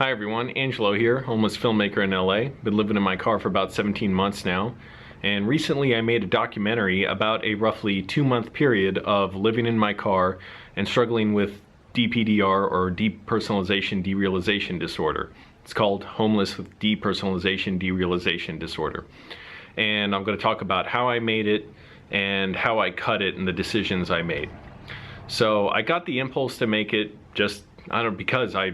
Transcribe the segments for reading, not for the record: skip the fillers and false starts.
Hi everyone, Angelo here, homeless filmmaker in LA. Been living in my car for about 17 months now. And recently I made a documentary about a roughly 2-month period of living in my car and struggling with DPDR, or depersonalization derealization disorder. It's called homeless with depersonalization derealization disorder. And I'm going to talk about how I made it and how I cut it and the decisions I made. So I got the impulse to make it because I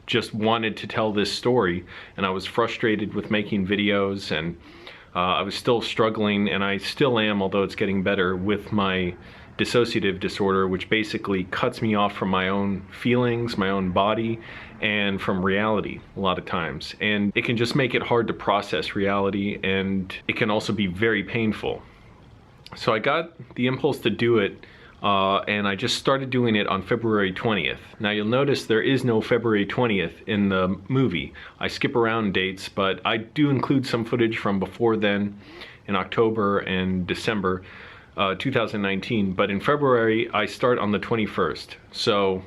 just wanted to tell this story, and I was frustrated with making videos, and I was still struggling, and I still am, although it's getting better, with my dissociative disorder, which basically cuts me off from my own feelings, my own body, and from reality a lot of times. And it can just make it hard to process reality, and it can also be very painful. So I got the impulse to do it, and I just started doing it on February 20th. Now you'll notice there is no February 20th in the movie. I skip around dates, but I do include some footage from before then, in October and December 2019. But in February, I start on the 21st. So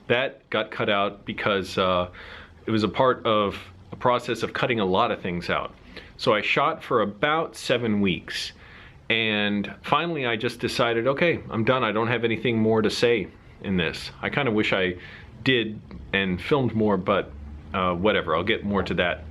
that got cut out because it was a part of a process of cutting a lot of things out. So I shot for about 7 weeks. And finally I just decided, okay, I'm done. I don't have anything more to say in this. I kind of wish I did and filmed more, but whatever, I'll get more to that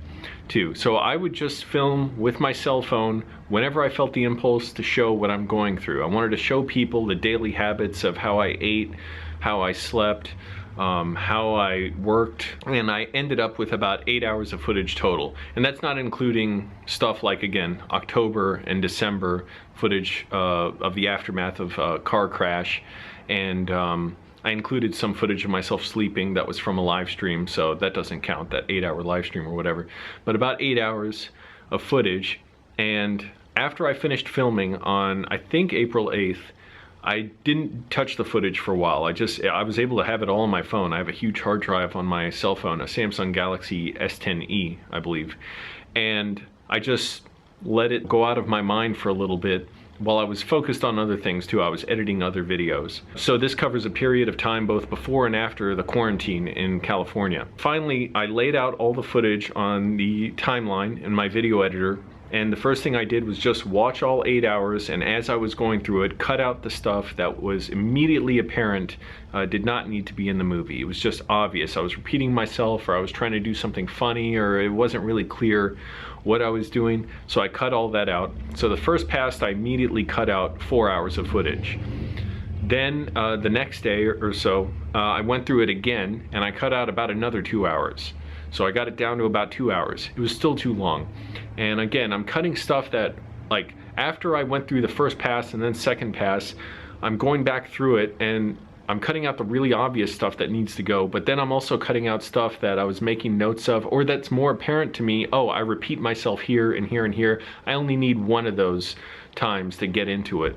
too. So I would just film with my cell phone whenever I felt the impulse to show what I'm going through. I wanted to show people the daily habits of how I ate, how I slept, how I worked, and I ended up with about 8 hours of footage total. And that's not including stuff like, again, October and December footage of the aftermath of a car crash, and I included some footage of myself sleeping that was from a live stream, so that doesn't count, that 8-hour live stream or whatever. But about 8 hours of footage, and after I finished filming on, I think, April 8th, I didn't touch the footage for a while. I was able to have it all on my phone. I have a huge hard drive on my cell phone, a Samsung Galaxy S10e, I believe. And I just let it go out of my mind for a little bit while I was focused on other things too. I was editing other videos. So this covers a period of time both before and after the quarantine in California. Finally, I laid out all the footage on the timeline in my video editor. And the first thing I did was just watch all 8 hours, and as I was going through it, cut out the stuff that was immediately apparent did not need to be in the movie. It was just obvious. I was repeating myself, or I was trying to do something funny, or it wasn't really clear what I was doing, so I cut all that out. So the first pass, I immediately cut out 4 hours of footage. Then the next day or so, I went through it again, and I cut out about another 2 hours. So I got it down to about 2 hours. It was still too long. And again, I'm cutting stuff that, like, after I went through the first pass and then second pass, I'm going back through it and I'm cutting out the really obvious stuff that needs to go, but then I'm also cutting out stuff that I was making notes of, or that's more apparent to me. Oh, I repeat myself here and here and here. I only need one of those times to get into it.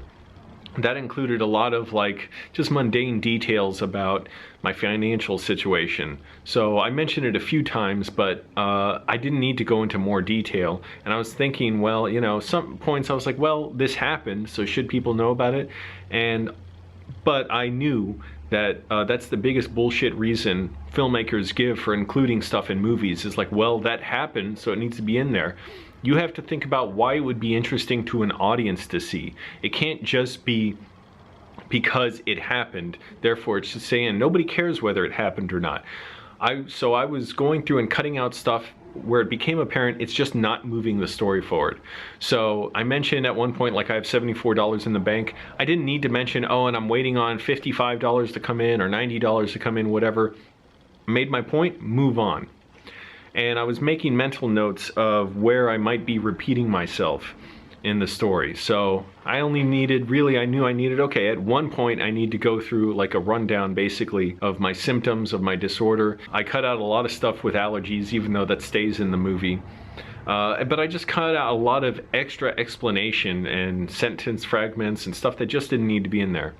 That included a lot of, like, just mundane details about my financial situation. So I mentioned it a few times, but I didn't need to go into more detail. And I was thinking, well, you know, some points I was like, well, this happened, so should people know about it? But I knew that that's the biggest bullshit reason filmmakers give for including stuff in movies, is like, well, that happened, so it needs to be in there. You have to think about why it would be interesting to an audience to see. It can't just be because it happened, therefore it's just saying nobody cares whether it happened or not. So I was going through and cutting out stuff where it became apparent it's just not moving the story forward. So I mentioned at one point, like, I have $74 in the bank. I didn't need to mention, oh, and I'm waiting on $55 to come in or $90 to come in, whatever. Made my point, move on. And I was making mental notes of where I might be repeating myself in the story. So I only needed, really, I knew I needed, okay, at one point I need to go through like a rundown basically of my symptoms of my disorder. I cut out a lot of stuff with allergies, even though that stays in the movie. But I just cut out a lot of extra explanation and sentence fragments and stuff that just didn't need to be in there.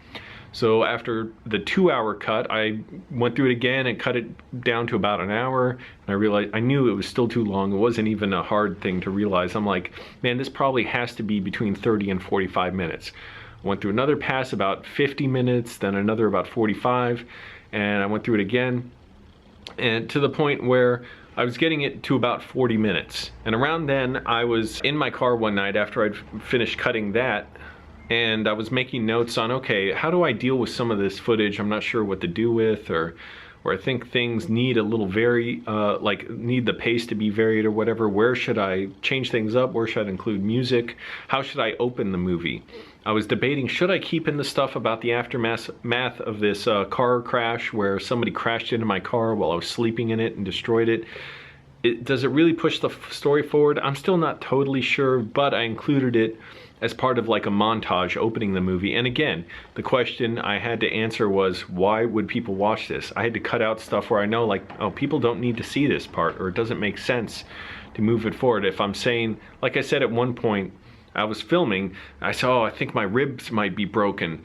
So after the 2-hour cut, I went through it again and cut it down to about an hour. And I realized, I knew it was still too long. It wasn't even a hard thing to realize. I'm like, man, this probably has to be between 30 and 45 minutes. I went through another pass about 50 minutes, then another about 45, and I went through it again. and to the point where I was getting it to about 40 minutes. And around then, I was in my car one night after I'd finished cutting that, and I was making notes on, okay, how do I deal with some of this footage I'm not sure what to do with, or I think things need a little like need the pace to be varied or whatever. Where should I change things up? Where should I include music? How should I open the movie? I was debating, should I keep in the stuff about the aftermath of this car crash where somebody crashed into my car while I was sleeping in it and destroyed it? Does it really push the story forward? I'm still not totally sure, but I included it as part of like a montage opening the movie. And again, the question I had to answer was, why would people watch this? I had to cut out stuff where I know, like, oh, people don't need to see this part, or it doesn't make sense to move it forward. If I'm saying, like I said at one point, I was filming, I saw, oh, I think my ribs might be broken.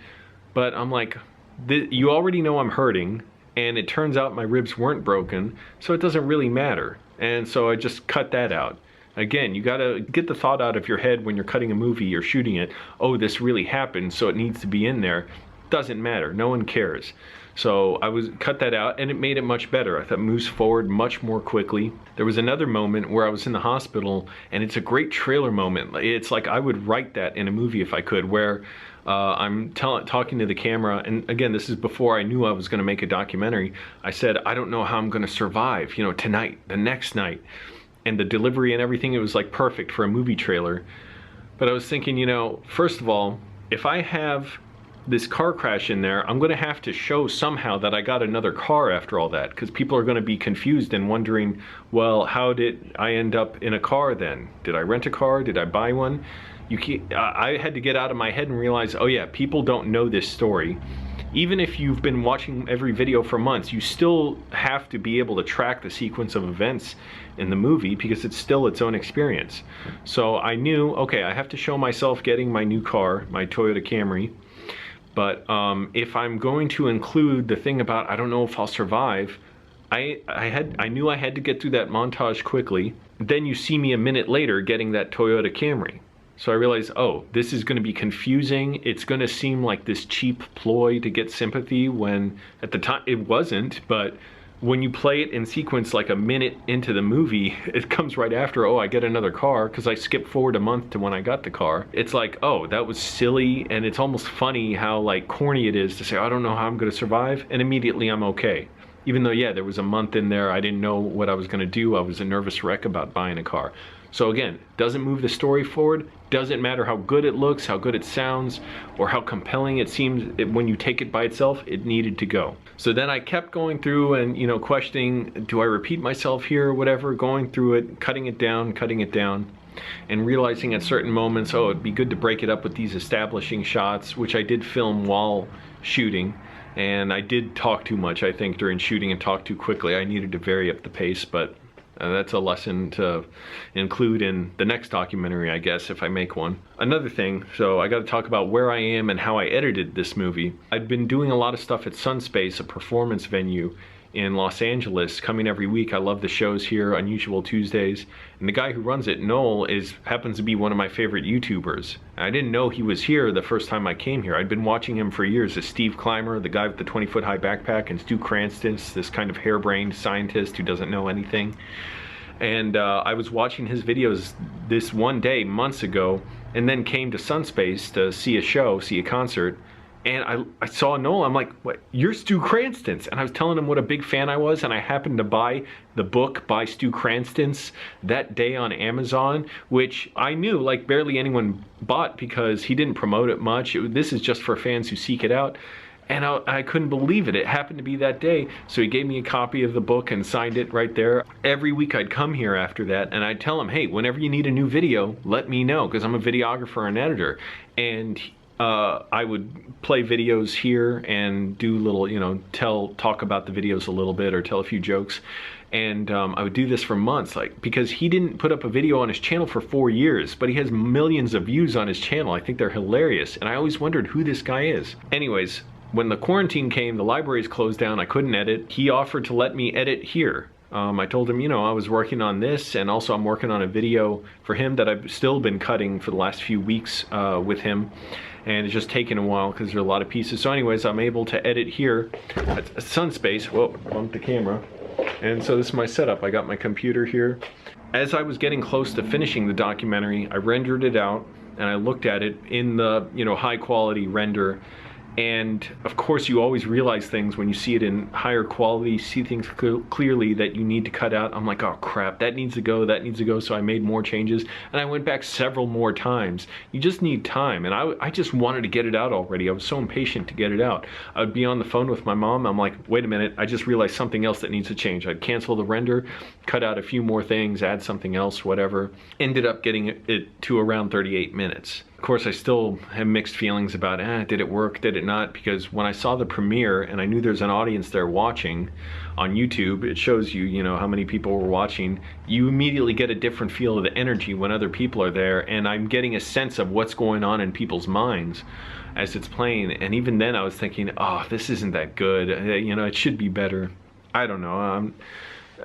But I'm like, you already know I'm hurting, and it turns out my ribs weren't broken, so it doesn't really matter. And so I just cut that out. Again, you gotta get the thought out of your head when you're cutting a movie or shooting it. Oh, this really happened, so it needs to be in there. Doesn't matter, no one cares. So I cut that out, and it made it much better. I thought it moves forward much more quickly. There was another moment where I was in the hospital, and it's a great trailer moment. It's like I would write that in a movie if I could, where I'm talking to the camera, and again, this is before I knew I was gonna make a documentary. I said, I don't know how I'm gonna survive, you know, tonight, the next night. And the delivery and everything, it was like perfect for a movie trailer. But I was thinking, you know, first of all, if I have this car crash in there, I'm gonna have to show somehow that I got another car after all that, because people are gonna be confused and wondering, well, how did I end up in a car then? Did I rent a car? Did I buy one? I had to get out of my head and realize, oh yeah, people don't know this story. Even if you've been watching every video for months, you still have to be able to track the sequence of events in the movie because it's still its own experience. So I knew, okay, I have to show myself getting my new car, my Toyota Camry. But if I'm going to include the thing about I don't know if I'll survive, I knew I had to get through that montage quickly. Then you see me a minute later getting that Toyota Camry. So I realized, oh, this is going to be confusing. It's going to seem like this cheap ploy to get sympathy when at the time it wasn't. But when you play it in sequence like a minute into the movie, it comes right after, oh, I get another car, because I skipped forward a month to when I got the car. It's like, oh, that was silly, and it's almost funny how like corny it is to say, I don't know how I'm going to survive, and immediately I'm okay. Even though, yeah, there was a month in there, I didn't know what I was going to do. I was a nervous wreck about buying a car. So again, doesn't move the story forward, doesn't matter how good it looks, how good it sounds, or how compelling it seems. When you take it by itself, it needed to go. So then I kept going through and, you know, questioning, do I repeat myself here or whatever, going through it, cutting it down, and realizing at certain moments, oh, it'd be good to break it up with these establishing shots, which I did film while shooting. And I did talk too much, I think, during shooting and talk too quickly. I needed to vary up the pace, but that's a lesson to include in the next documentary, I guess, if I make one. Another thing, so I got to talk about where I am and how I edited this movie. I'd been doing a lot of stuff at Sunspace, a performance venue in Los Angeles, coming every week. I love the shows here, Unusual Tuesdays. And the guy who runs it, Noel, happens to be one of my favorite YouTubers. I didn't know he was here the first time I came here. I'd been watching him for years as Steve Clymer, the guy with the 20-foot high backpack, and Stu Cranston, this kind of harebrained scientist who doesn't know anything. And I was watching his videos this one day, months ago, and then came to Sunspace to see a concert. And I saw Noel, I'm like, what, you're Stu Cranston's? And I was telling him what a big fan I was, and I happened to buy the book by Stu Cranston's that day on Amazon, which I knew like barely anyone bought because he didn't promote it much. This is just for fans who seek it out. And I couldn't believe it. It happened to be that day. So he gave me a copy of the book and signed it right there. Every week I'd come here after that and I'd tell him, hey, whenever you need a new video, let me know, because I'm a videographer and editor. And I would play videos here and do little, you know, talk about the videos a little bit or tell a few jokes. And I would do this for months, like, because he didn't put up a video on his channel for 4 years, but he has millions of views on his channel. I think they're hilarious. And I always wondered who this guy is. Anyways, when the quarantine came, the libraries closed down, I couldn't edit. He offered to let me edit here. I told him, you know, I was working on this, and also I'm working on a video for him that I've still been cutting for the last few weeks with him. And it's just taken a while because there are a lot of pieces. So anyways, I'm able to edit here at Sunspace. Whoa, bumped the camera. And so this is my setup. I got my computer here. As I was getting close to finishing the documentary, I rendered it out and I looked at it in the, high quality render. And of course you always realize things when you see it in higher quality, see things clearly that you need to cut out. I'm like, oh crap, that needs to go, that needs to go. So I made more changes and I went back several more times. You just need time. And I just wanted to get it out already. I was so impatient to get it out. I would be on the phone with my mom. I'm like, wait a minute, I just realized something else that needs to change. I'd cancel the render, cut out a few more things, add something else, whatever. Ended up getting it to around 38 minutes. Of course, I still have mixed feelings about, did it work, did it not? Because when I saw the premiere and I knew there's an audience there watching on YouTube, it shows you, how many people were watching. You immediately get a different feel of the energy when other people are there, and I'm getting a sense of what's going on in people's minds as it's playing. And even then I was thinking, oh, this isn't that good. It should be better. I don't know.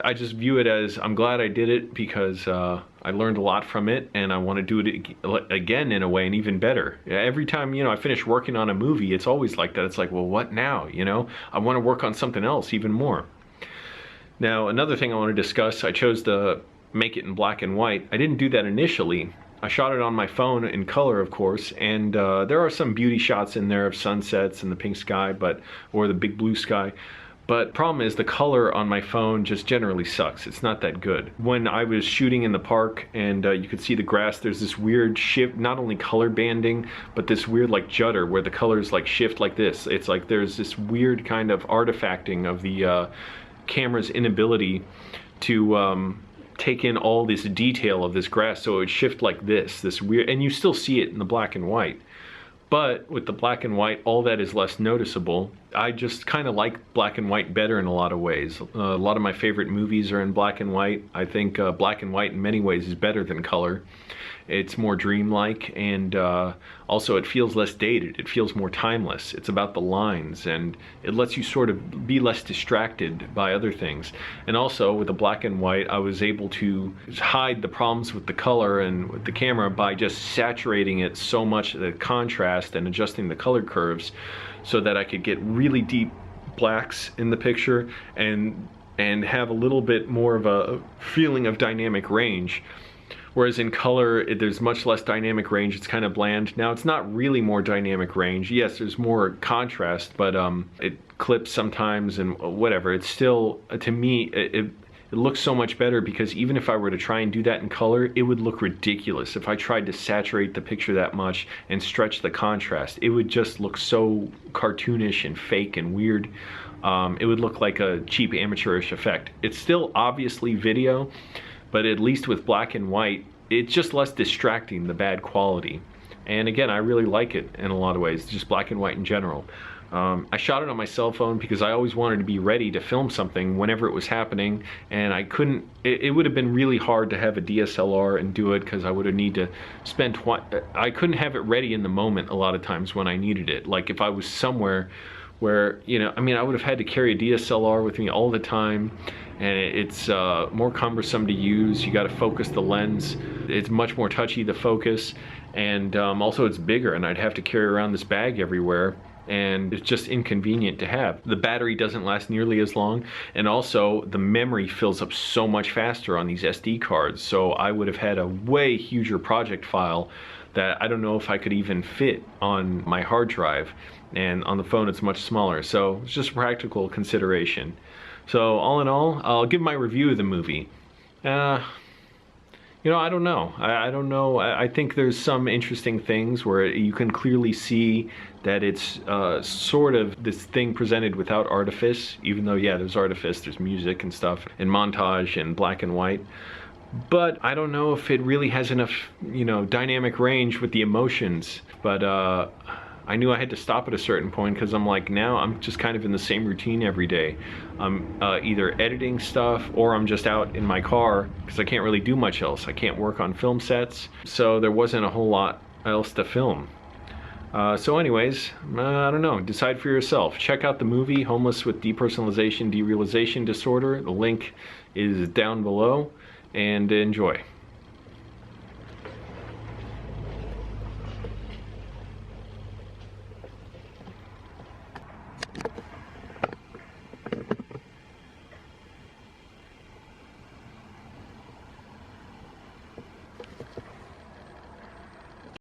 I just view it as, I'm glad I did it because I learned a lot from it, and I want to do it again in a way, and even better. Every time, I finish working on a movie, it's always like that. It's like, well, what now? I want to work on something else even more. Now, another thing I want to discuss, I chose to make it in black and white. I didn't do that initially. I shot it on my phone in color, of course, and there are some beauty shots in there of sunsets and the pink sky, or the big blue sky. But problem is the color on my phone just generally sucks. It's not that good. When I was shooting in the park and you could see the grass, there's this weird shift, not only color banding, but this weird like judder where the colors like shift like this. It's like there's this weird kind of artifacting of the camera's inability to take in all this detail of this grass, so it would shift like this weird, and you still see it in the black and white. But with the black and white, all that is less noticeable. I just kind of like black and white better in a lot of ways. A lot of my favorite movies are in black and white. I think black and white in many ways is better than color. It's more dreamlike, and also it feels less dated. It feels more timeless. It's about the lines, and it lets you sort of be less distracted by other things. And also with the black and white, I was able to hide the problems with the color and with the camera by just saturating it so much, the contrast, and adjusting the color curves so that I could get really deep blacks in the picture and have a little bit more of a feeling of dynamic range. Whereas in color, there's much less dynamic range. It's kind of bland. Now, it's not really more dynamic range. Yes, there's more contrast, but it clips sometimes and whatever. It's still, to me, it looks so much better, because even if I were to try and do that in color, it would look ridiculous. If I tried to saturate the picture that much and stretch the contrast, it would just look so cartoonish and fake and weird. It would look like a cheap amateurish effect. It's still obviously video, but at least with black and white, it's just less distracting, the bad quality. And again, I really like it in a lot of ways, just black and white in general. I shot it on my cell phone because I always wanted to be ready to film something whenever it was happening, and I couldn't, it would have been really hard to have a DSLR and do it, because I would have need to spend, I couldn't have it ready in the moment a lot of times when I needed it. Like if I was somewhere where, I would have had to carry a DSLR with me all the time, and it's more cumbersome to use. You got to focus the lens. It's much more touchy, the focus, and also it's bigger, and I'd have to carry around this bag everywhere, and it's just inconvenient to have. The battery doesn't last nearly as long, and also the memory fills up so much faster on these SD cards, so I would have had a way huger project file that I don't know if I could even fit on my hard drive, and on the phone it's much smaller, so it's just a practical consideration. So all in all, I'll give my review of the movie. I don't know. I don't know. I think there's some interesting things where you can clearly see that it's sort of this thing presented without artifice, even though, yeah, there's artifice, there's music and stuff, and montage and black and white. But I don't know if it really has enough, dynamic range with the emotions. But I knew I had to stop at a certain point, because I'm like, now I'm just kind of in the same routine every day. I'm either editing stuff, or I'm just out in my car, because I can't really do much else. I can't work on film sets, so there wasn't a whole lot else to film. So anyways, I don't know, decide for yourself. Check out the movie, Homeless with Depersonalization Derealization Disorder. The link is down below, and enjoy.